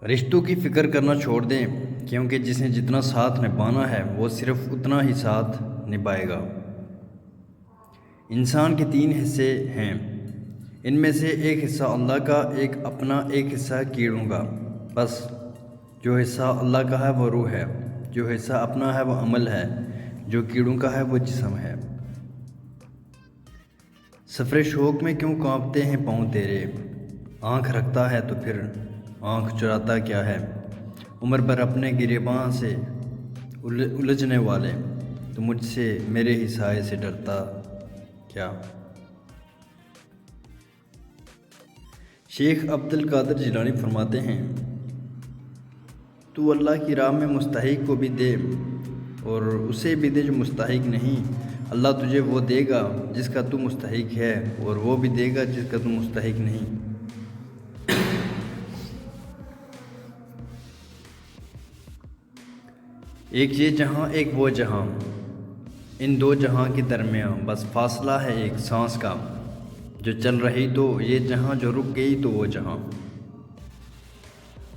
رشتوں کی فکر کرنا چھوڑ دیں، کیونکہ جسے جتنا ساتھ نبھانا ہے وہ صرف اتنا ہی ساتھ نبھائے گا۔ انسان کے 3 حصے ہیں، ان میں سے ایک حصہ اللہ کا، ایک اپنا، ایک حصہ کیڑوں کا۔ بس جو حصہ اللہ کا ہے وہ روح ہے، جو حصہ اپنا ہے وہ عمل ہے، جو کیڑوں کا ہے وہ جسم ہے۔ سفر شوق میں کیوں کانپتے ہیں پاؤں تیرے، آنکھ رکھتا ہے تو پھر آنکھ چراتا کیا ہے۔ عمر بھر اپنے گریباں سے الجھنے والے، تو مجھ سے میرے ہی سائے سے ڈرتا کیا۔ شیخ عبد القادر جیلانی فرماتے ہیں، تو اللہ کی راہ میں مستحق کو بھی دے اور اسے بھی دے جو مستحق نہیں، اللہ تجھے وہ دے گا جس کا تو مستحق ہے، اور وہ بھی دے گا جس کا تو مستحق نہیں۔ ایک یہ جہاں ایک وہ جہاں، ان دو جہاں کے درمیان بس فاصلہ ہے ایک سانس کا، جو چل رہی تو یہ جہاں، جو رک گئی تو وہ جہاں۔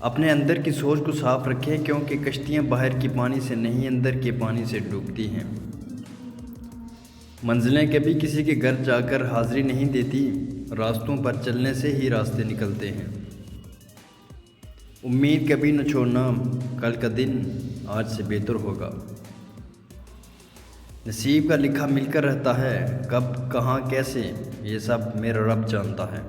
اپنے اندر کی سوچ کو صاف رکھیں، کیونکہ کشتیاں باہر کے پانی سے نہیں اندر کے پانی سے ڈوبتی ہیں۔ منزلیں کبھی کسی کے گھر جا کر حاضری نہیں دیتی، راستوں پر چلنے سے ہی راستے نکلتے ہیں۔ امید کبھی نہ چھوڑنا، کل کا دن آج سے بہتر ہوگا۔ نصیب کا لکھا مل کر رہتا ہے، کب کہاں کیسے یہ سب میرا رب جانتا ہے۔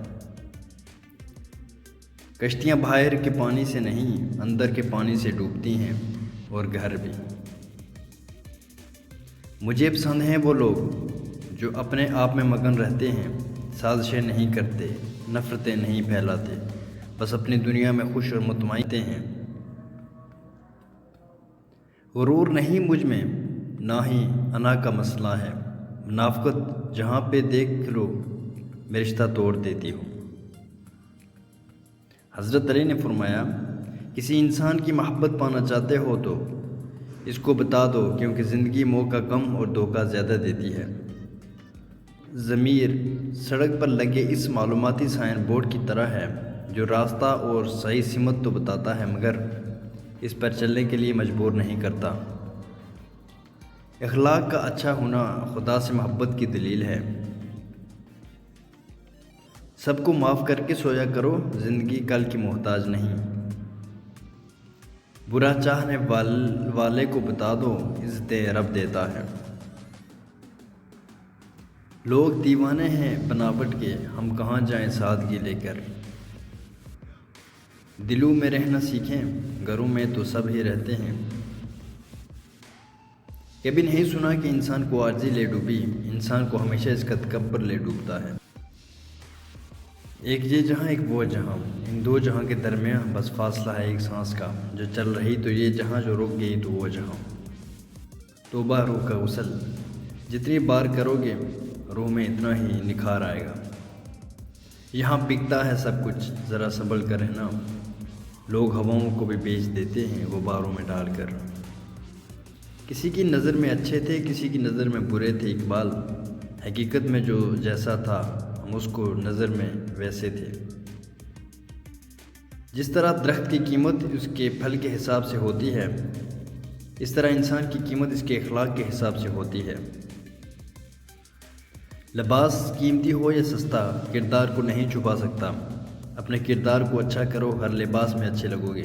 کشتیاں باہر کے پانی سے نہیں اندر کے پانی سے ڈوبتی ہیں، اور گھر بھی۔ مجھے پسند ہیں وہ لوگ جو اپنے آپ میں مگن رہتے ہیں، سازشیں نہیں کرتے، نفرتیں نہیں پھیلاتے، بس اپنی دنیا میں خوش اور مطمئن ہیں۔ غرور نہیں مجھ میں، نہ ہی انا کا مسئلہ ہے، منافقت جہاں پہ دیکھ لو میں رشتہ توڑ دیتی ہوں۔ حضرت علی نے فرمایا، کسی انسان کی محبت پانا چاہتے ہو تو اس کو بتا دو، کیونکہ زندگی موقع کم اور دھوکہ زیادہ دیتی ہے۔ ضمیر سڑک پر لگے اس معلوماتی سائن بورڈ کی طرح ہے، جو راستہ اور صحیح سمت تو بتاتا ہے مگر اس پر چلنے کے لیے مجبور نہیں کرتا۔ اخلاق کا اچھا ہونا خدا سے محبت کی دلیل ہے۔ سب کو معاف کر کے سویا کرو، زندگی کل کی محتاج نہیں۔ برا چاہنے والے کو بتا دو، عزت رب دیتا ہے۔ لوگ دیوانے ہیں بناوٹ کے، ہم کہاں جائیں سادگی لے کر۔ دلوں میں رہنا سیکھیں، گھروں میں تو سب ہی رہتے ہیں۔ کبھی نہیں سنا کہ انسان کو عاجزی لے ڈوبی، انسان کو ہمیشہ اس کا تکبر لے ڈوبتا ہے۔ ایک یہ جہاں ایک وہ جہاں، ان دو جہاں کے درمیان بس فاصلہ ہے ایک سانس کا، جو چل رہی تو یہ جہاں، جو رک گئی تو وہ جہاں۔ توبہ روح کا غسل، جتنی بار کرو گے روح میں اتنا ہی نکھار آئے گا۔ یہاں بکتا ہے سب کچھ، ذرا سنبھل کر رہنا، لوگ ہواؤں کو بھی بیچ دیتے ہیں غباروں میں ڈال کر۔ کسی کی نظر میں اچھے تھے، کسی کی نظر میں برے تھے اقبال، حقیقت میں جو جیسا تھا ہم اس کو نظر میں ویسے تھے۔ جس طرح درخت کی قیمت اس کے پھل کے حساب سے ہوتی ہے، اس طرح انسان کی قیمت اس کے اخلاق کے حساب سے ہوتی ہے۔ لباس قیمتی ہو یا سستا، کردار کو نہیں چھپا سکتا۔ اپنے کردار کو اچھا کرو، ہر لباس میں اچھے لگو گے۔